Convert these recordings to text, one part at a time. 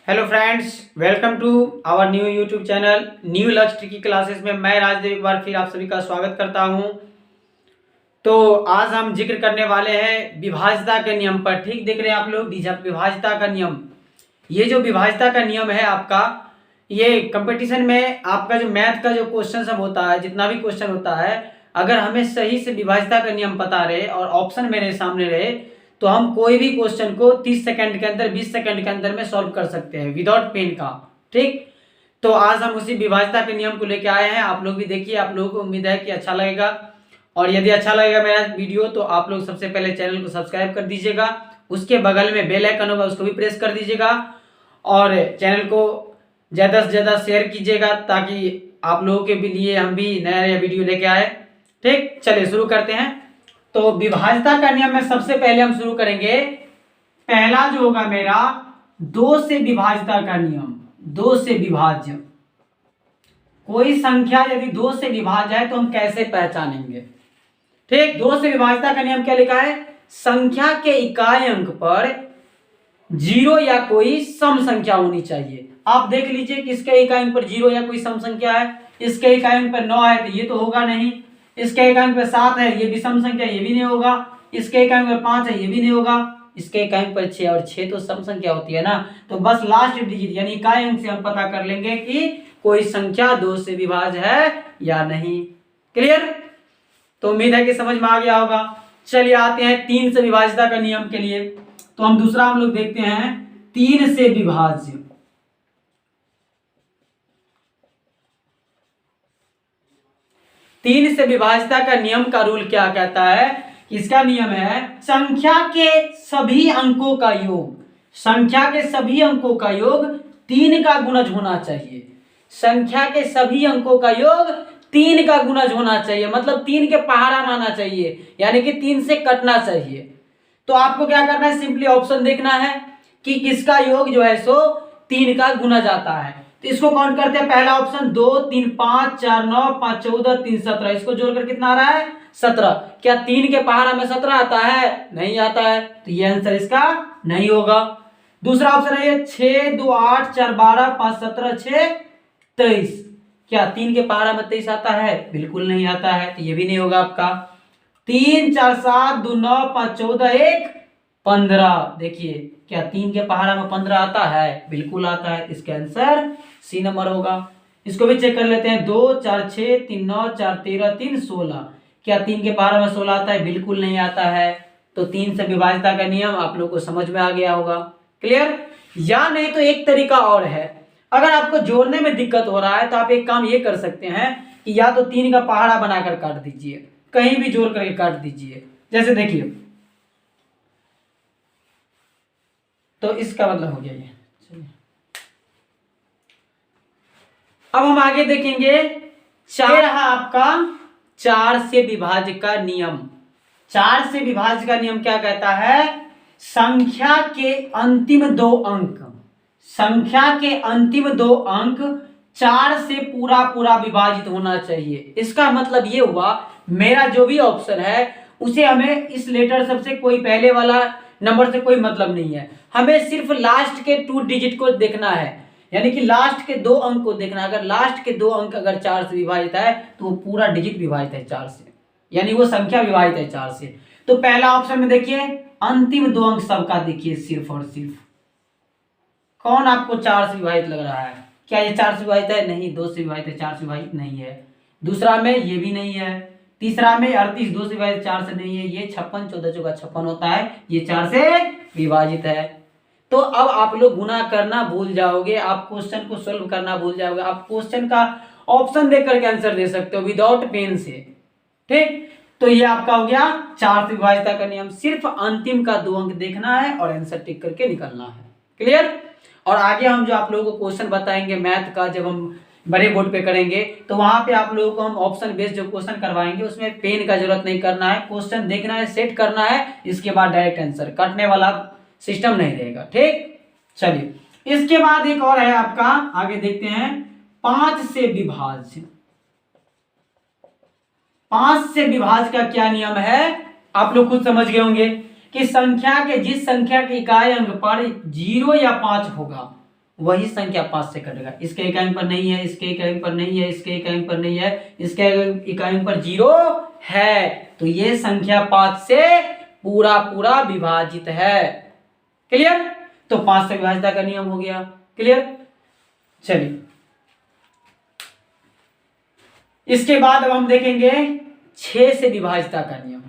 Hello friends, welcome to our new YouTube channel new Lakshya tricky classes में मैं राजदेव एक बार फिर आप सभी का स्वागत करता हूं। तो आज हम जिक्र करने वाले हैं विभाज्यता के नियम पर। ठीक देख रहे हैं आप लोग, विभाज्यता का नियम। ये जो विभाज्यता का नियम है आपका, ये कंपटीशन में आपका जो मैथ का जो क्वेश्चन सब होता है, जितना भी क्वेश्चन होता है, अगर हमें सही से विभाज्यता का नियम पता रहे और ऑप्शन मेरे सामने रहे तो हम कोई भी क्वेश्चन को 30 सेकंड के अंदर 20 सेकंड के अंदर में सॉल्व कर सकते हैं विदाउट पेन का। ठीक, तो आज हम उसी विभाज्यता के नियम को लेके आए हैं। आप लोग भी देखिए, आप लोगों को उम्मीद है कि अच्छा लगेगा, और यदि अच्छा लगेगा मेरा वीडियो तो आप लोग सबसे पहले चैनल को सब्सक्राइब कर दीजिएगा, उसके बगल में बेल आइकन होगा उसको भी प्रेस कर दीजिएगा, और चैनल को ज़्यादा से ज़्यादा शेयर कीजिएगा ताकि आप लोगों के लिए हम भी नया नया वीडियो लेके आए। ठीक, चलिए शुरू करते हैं। तो विभाज्यता का नियम में सबसे पहले हम शुरू करेंगे। पहला जो होगा मेरा, दो से विभाज्यता का नियम। दो से विभाज्य, कोई संख्या यदि दो से विभाज्य है तो हम कैसे पहचानेंगे। ठीक, दो से विभाज्यता का नियम क्या लिखा है, संख्या के इकाई अंक पर जीरो या कोई सम संख्या होनी चाहिए। आप देख लीजिए कि इसके इकाई अंक पर जीरो या कोई सम संख्या है, इसके इकाई अंक पर 9 है तो ये तो होगा नहीं, इसके इकाई अंक पर 7 है ये भी सम संख्या, ये भी नहीं होगा, इसके इकाई अंक पर 5 है ये भी नहीं होगा, इसके इकाई अंक पर 6 और 6 तो सम संख्या होती है ना। तो बस लास्ट डिजिट यानी इकाई अंक से हम पता कर लेंगे कि कोई संख्या दो से विभाज्य है या नहीं। क्लियर? तो उम्मीद है कि समझ में आ गया होगा। चलिए आते हैं तीन से विभाज्यता का नियम के लिए। तो हम दूसरा हम लोग देखते हैं, तीन से विभाज्य। तीन से विभाज्यता का नियम का रूल क्या कहता है, इसका नियम है संख्या के सभी अंकों का योग, संख्या के सभी अंकों का योग 3 का गुणज होना चाहिए। संख्या के सभी अंकों का योग 3 का गुणज होना चाहिए, मतलब 3 के पहाड़ा आना चाहिए, यानी कि 3 से कटना चाहिए। तो आपको क्या करना है, सिंपली ऑप्शन देखना है कि किसका योग जो है सो 3 का गुणज आता है। तो इसको काउंट करते हैं। पहला ऑप्शन 2 3 5 4 9 5 14 3 17, इसको जोड़कर कितना आ रहा है 17। क्या 3 के पहाड़ा में 17 आता है? नहीं आता है, तो ये आंसर इसका नहीं होगा। दूसरा ऑप्शन है 6 2 8 4 12 5 17 6 23, क्या 3 के पहाड़ा में 23 आता है? बिल्कुल नहीं आता है, तो ये भी नहीं होगा आपका। 3 4 7 2 9 5 14 1 15, देखिए क्या 3 के पहाड़ा में 15 आता है? बिल्कुल आता है, इसका आंसर सी नंबर होगा। इसको भी चेक कर लेते हैं। 2 4 6 3 9 4 13 3 16, क्या 3 के पहाड़ा में 16 आता है? बिल्कुल नहीं आता है। तो 3 से विभाज्यता का नियम आप लोग को समझ में आ गया होगा। क्लियर? या नहीं तो एक तरीका और है, अगर आपको जोड़ने में दिक्कत हो रहा है तो आप एक काम ये कर सकते हैं कि या तो 3 का पहाड़ा बनाकर काट दीजिए, कहीं भी जोड़ करके काट दीजिए। जैसे देखिए, तो इसका मतलब हो गया ये। अब हम आगे देखेंगे, चार रहा आपका 4 से विभाज्य का नियम। 4 से विभाज्य का नियम क्या कहता है, संख्या के अंतिम दो अंक, संख्या के अंतिम दो अंक 4 से पूरा पूरा विभाजित होना चाहिए। इसका मतलब ये हुआ, मेरा जो भी ऑप्शन है उसे हमें इस लेटर सबसे कोई पहले वाला नंबर से कोई मतलब नहीं है, हमें सिर्फ लास्ट के 2 डिजिट को देखना है, यानी कि लास्ट के 2 अंक को देखना। अगर लास्ट के 2 अंक अगर 4 से विभाजित है तो वो पूरा डिजिट विभाजित है 4 से, यानी वो संख्या विभाजित है 4 से। तो पहला ऑप्शन में देखिए, अंतिम 2 अंक सबका देखिए सिर्फ और सिर्फ, कौन आपको 4 से विभाजित लग रहा है? क्या ये 4 से विभाजित है? नहीं, 2 से विभाजित है, 4 से विभाजित नहीं है। दूसरा में ये भी नहीं है। तीसरा में 38 2 से विभाजित 4 से नहीं है। ये 56 14 चौका 56 होता है, ये 4 से विभाजित है। तो अब आप लोग गुना करना भूल जाओगे, आप क्वेश्चन को सोल्व करना भूल जाओगे, आप क्वेश्चन का ऑप्शन देख करके आंसर दे सकते हो विदाउट पेन से। ठीक, तो ये आपका हो गया 4 से विभाज्यता का नियम। सिर्फ अंतिम का 2 अंक देखना है और आंसर टिक करके निकलना है। क्लियर? और आगे हम जो आप लोगों को क्वेश्चन बताएंगे मैथ का, जब हम बड़े बोर्ड पे करेंगे तो वहां पे आप लोगों को हम ऑप्शन बेस्ड जो क्वेश्चन करवाएंगे उसमें पेन का जरूरत नहीं करना है, क्वेश्चन देखना है, सेट करना है, इसके बाद डायरेक्ट आंसर, कटने वाला सिस्टम नहीं रहेगा। ठीक, चलिए इसके बाद एक और है आपका, आगे देखते हैं 5 से विभाज्य। 5 से विभाज्य का क्या नियम है, आप लोग खुद समझ गए होंगे कि संख्या के जिस संख्या के इकाई अंक पर 0 या 5 होगा वही संख्या 5 से कटेगा। इसके इकाई पर नहीं है, इसके इकाई पर नहीं है, इसके इकाई पर नहीं है, इसके इकाई पर 0 है, तो ये संख्या 5 से पूरा पूरा विभाजित है। क्लियर? तो 5 से विभाजिता का नियम हो गया। क्लियर? चलिए, इसके बाद अब हम देखेंगे 6 से विभाजिता का नियम।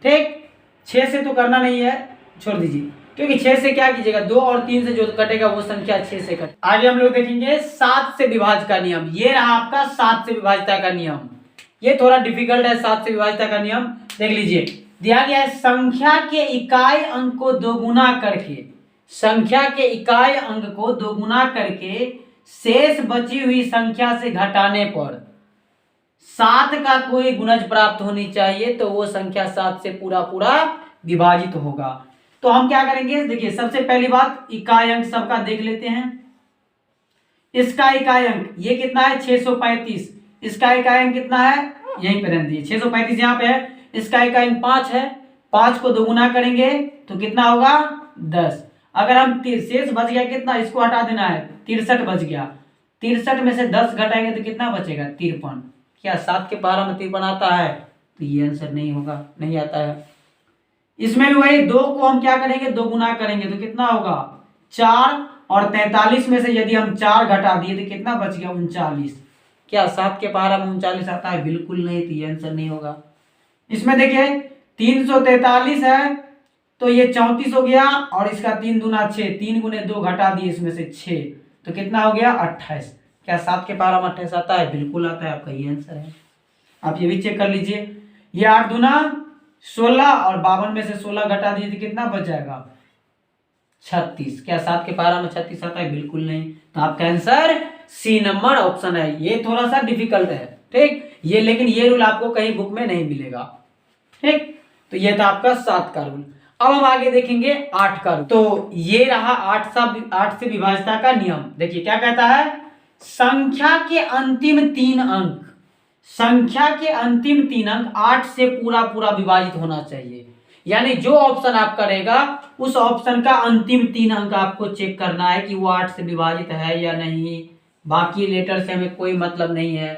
ठीक, 6 से तो करना नहीं है, छोड़ दीजिए, क्योंकि 6 से क्या कीजिएगा, 2 और 3 से जो कटेगा वो संख्या 6 से कटे। आगे हम लोग देखेंगे 7 से विभाज्य का नियम। ये रहा आपका 7 से विभाजिता का नियम। ये थोड़ा डिफिकल्ट है, 7 से विभाजिता का नियम। देख लीजिए, दिया गया है संख्या के इकाई अंक को दोगुना करके, संख्या के इकाई अंक को दोगुना करके शेष बची हुई संख्या से घटाने पर 7 का कोई गुणज प्राप्त होनी चाहिए, तो वो संख्या 7 से पूरा पूरा विभाजित होगा। तो हम क्या करेंगे, देखिए सबसे पहली बात इकाई अंक सबका देख लेते हैं। इसका इकाई अंक ये कितना है, 635। इसका इकाई अंक कितना है, यहीं पे रहने दिए, 635 यहाँ पे है। इसका इकाई अंक 5 है, 5 को दोगुना करेंगे तो कितना होगा, 10। अगर हम शेष बच गया कितना, इसको हटा देना है, 63 बच गया। 63 में से 10 घटाएंगे तो कितना बचेगा, 53। क्या 7 के 12 में 53 आता है, तो ये आंसर नहीं होगा, नहीं आता है। इसमें भी वही 2 को हम क्या करेंगे, दोगुना करेंगे तो कितना होगा, 4। और 43 में से यदि हम 4 घटा दिए तो कितना बच गया, 39। क्या 7 के 12 में 39 आता है, बिल्कुल नहीं, तो ये आंसर नहीं होगा। इसमें देखिए 343 है तो ये 34 हो गया, और इसका 3 दूना 6, 3 गुने 2 घटा दिए इसमें से 6, तो कितना हो गया, 28। क्या 7 के 12 में 28 आता है, बिल्कुल आता है, आपका ये आंसर है। आप ये भी चेक कर लीजिए, ये 8 दूना 16 और 52 में से 16 घटा दीजिए तो कितना बच जाएगा, 36। क्या 7 के 12 में 36 आता है, बिल्कुल नहीं, तो आपका आंसर सी नंबर ऑप्शन है। ये थोड़ा सा डिफिकल्ट है, ठीक, ये लेकिन ये रूल आपको कहीं बुक में नहीं मिलेगा। ठीक, तो ये था आपका 7 का रूल। अब हम आगे देखेंगे 8 का रूल। तो ये रहा 8 से विभाजिता का नियम। देखिए क्या कहता है, संख्या के अंतिम 3 अंक, संख्या के अंतिम 3 अंक 8 से पूरा पूरा विभाजित होना चाहिए। यानी जो ऑप्शन आप करेगा उस ऑप्शन का अंतिम 3 अंक आपको चेक करना है कि वो 8 से विभाजित है या नहीं, बाकी लेटर से हमें कोई मतलब नहीं है।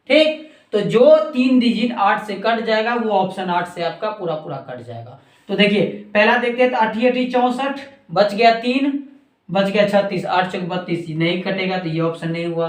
ठीक, तो जो 3 डिजिट 8 से कट जाएगा वो ऑप्शन 8 से आपका पूरा पूरा कट जाएगा। तो देखिए पहला देखते हैं, तो 8 64 बच गया, 3 बच गया 36, 8 चौक 32, नहीं कटेगा तो ये ऑप्शन नहीं हुआ।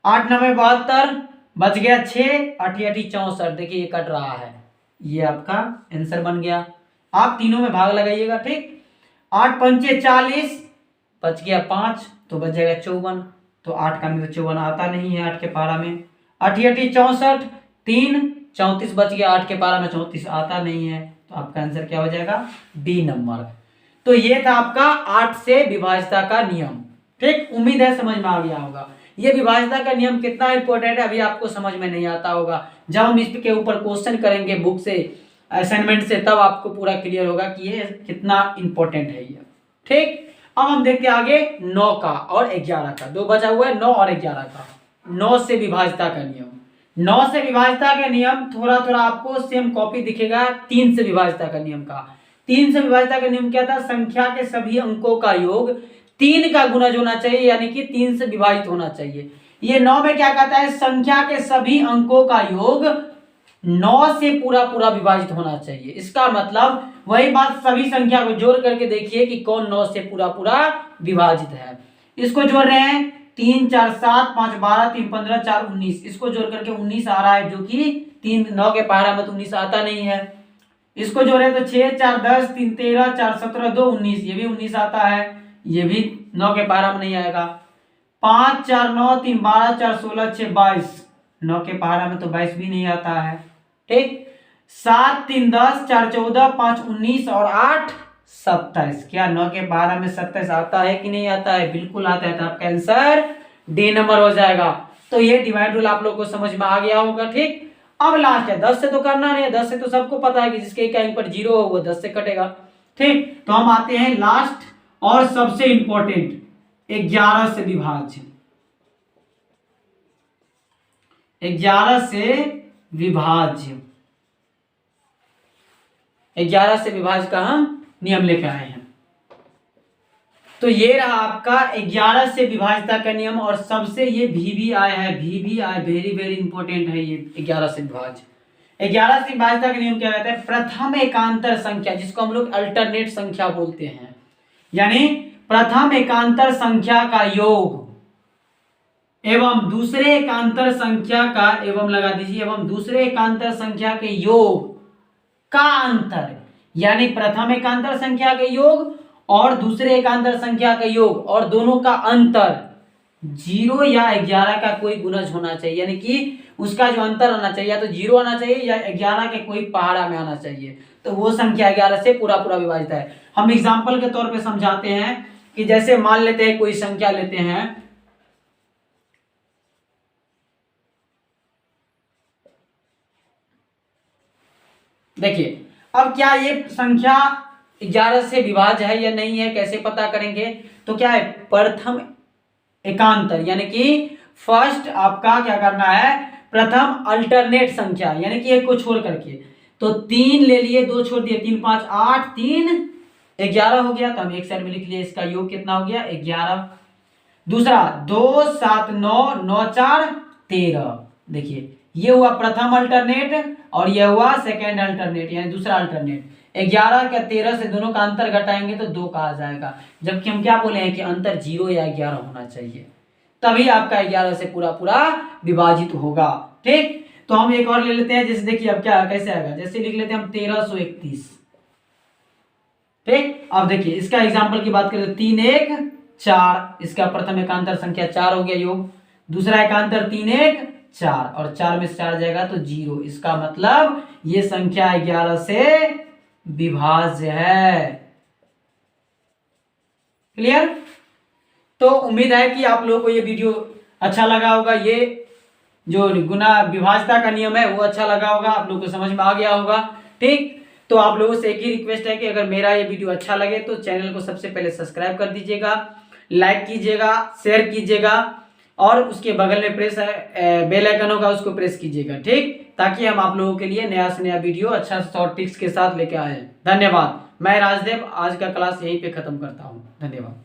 8 9 72 बच गया 6, 8 64, देखिए ये कट रहा है, ये आपका आंसर बन गया। आप तीनों में भाग लगाइएगा। ठीक, 8 पंचे 40 बच गया 5, तो बच जाएगा 54, तो 8 का में 54 आता नहीं है 8 के 12 में। 8 64 3 34 बच गया, 8 के 12 में 34 आता नहीं है, तो आपका आंसर क्या हो जाएगा, डी नंबर। तो ये था आपका 8 से विभाजिता का नियम। ठीक, उम्मीद है समझ में आ गया होगा। ये विभाजिता का नियम कितना इंपॉर्टेंट है अभी आपको समझ में नहीं आता होगा, जब हम इसके ऊपर क्वेश्चन करेंगे बुक से, असाइनमेंट से, तब आपको पूरा क्लियर होगा कि ये कितना इंपॉर्टेंट है ये। ठीक, अब हम देखते हैं आगे 9 का और 11 का, 2 बचा हुआ है, 9 और 11 का। 9 से विभाजिता का नियम, 9 से विभाजिता का नियम थोड़ा थोड़ा आपको सेम कॉपी दिखेगा 3 से विभाजिता का नियम का। 3 से विभाजिता का नियम क्या था, संख्या के सभी अंकों का योग 3 का गुणज होना चाहिए, यानी कि 3 से विभाजित होना चाहिए। ये 9 में क्या कहता है, संख्या के सभी अंकों का योग 9 से पूरा पूरा विभाजित होना चाहिए। इसका मतलब वही बात, सभी संख्या को जोड़ करके देखिए कि कौन 9 से पूरा पूरा विभाजित है। इसको जोड़ रहे हैं, 3 4 7 5 12 3 15 4 19, इसको जोड़ करके 19 आ रहा है, जो कि 3 9 के 12 में तो 19 आता नहीं है। इसको जोड़े तो 6 4 10 3 13 4 17 2 19, ये भी 19 आता है, ये भी 9 के 12 में नहीं आएगा। 5 4 9 3 12 4 16 6 22, 9 के 12 में तो 22 भी नहीं आता है। ठीक, 7 3 10 4 14 5 19 और 8 27, क्या 9 के 12 में 27 आता है कि नहीं आता है, बिल्कुल आता है, तो आपका आंसर डी नंबर हो जाएगा। तो ये डिवाइड रूल आप लोग को समझ में आ गया होगा। ठीक, अब लास्ट है 10 से, तो करना नहीं है, 10 से तो सबको पता है कि जिसके इकाई पर 0 हो वो 10 से कटेगा। ठीक, तो हम आते हैं लास्ट और सबसे इंपॉर्टेंट 11 से विभाज्य। 11 से विभाज्य, 11 से विभाज्य का हम नियम लेके आए हैं। तो ये रहा आपका 11 से विभाज्यता का नियम। और सबसे ये VBI है, VBI वेरी वेरी इंपॉर्टेंट है ये 11 से विभाज्य। 11 से विभाज्यता का नियम क्या कहता है? प्रथम एकांतर संख्या, जिसको हम लोग अल्टरनेट संख्या बोलते हैं, यानी प्रथम एकांतर संख्या का योग एवं दूसरे एकांतर संख्या का, एवं लगा दीजिए, एवं दूसरे एकांतर संख्या के योग का अंतर, यानी प्रथम एकांतर संख्या के योग और दूसरे एकांतर संख्या का योग और दोनों का अंतर 0 या 11 का कोई गुणज होना चाहिए, यानी कि उसका जो अंतर आना चाहिए या तो 0 आना चाहिए या 11 के कोई पहाड़ा में आना चाहिए, तो वो संख्या 11 से पूरा पूरा विभाजित है। हम एग्जाम्पल के तौर पे समझाते हैं कि जैसे मान लेते हैं कोई संख्या लेते हैं, देखिए अब क्या ये संख्या 11 से विभाज्य है या नहीं है, कैसे पता करेंगे? तो क्या है, प्रथम एकांतर यानी कि फर्स्ट आपका क्या करना है, प्रथम अल्टरनेट संख्या, यानी कि एक को छोड़ करके, तो 3 ले लिए, 2 छोड़ दिए, 3 5 8, 3 11 हो गया, तो हम एक साइड में लिख लिए, इसका योग कितना हो गया 11। दूसरा 2 7 9 9 4 13, देखिए ये हुआ प्रथम अल्टरनेट और ये हुआ सेकेंड अल्टरनेट यानी दूसरा अल्टरनेट। 11 का 13 से दोनों का अंतर घटाएंगे तो 2 का आ जाएगा, जबकि हम क्या बोले हैं कि अंतर 0 या 11 होना चाहिए, तभी आपका 11 से पूरा पूरा विभाजित होगा। ठीक, तो हम एक और ले लेते हैं, जैसे देखिए अब क्या कैसे आएगा, जैसे लिख लेते हैं हम 1331। ठीक, अब देखिए इसका एग्जाम्पल की बात करें तो 3 1 4, इसका प्रथम एकांतर संख्या 4 हो गया योग, दूसरा एकांतर 3 1 4 और 4 में से 4 जाएगा तो 0, इसका मतलब ये संख्या 11 से विभाज्य है। क्लियर? तो उम्मीद है कि आप लोगों को ये वीडियो अच्छा लगा होगा, ये जो गुना विभाज्यता का नियम है वो अच्छा लगा होगा, आप लोगों को समझ में आ गया होगा। ठीक, तो आप लोगों से एक ही रिक्वेस्ट है कि अगर मेरा ये वीडियो अच्छा लगे तो चैनल को सबसे पहले सब्सक्राइब कर दीजिएगा, लाइक कीजिएगा, शेयर कीजिएगा और उसके बगल में प्रेस बेल आइकन होगा उसको प्रेस कीजिएगा। ठीक, ताकि हम आप लोगों के लिए नया से नया वीडियो अच्छा शॉर्ट टिप्स के साथ लेके आए। धन्यवाद। मैं राजदेव आज का क्लास यहीं पे खत्म करता हूँ। धन्यवाद।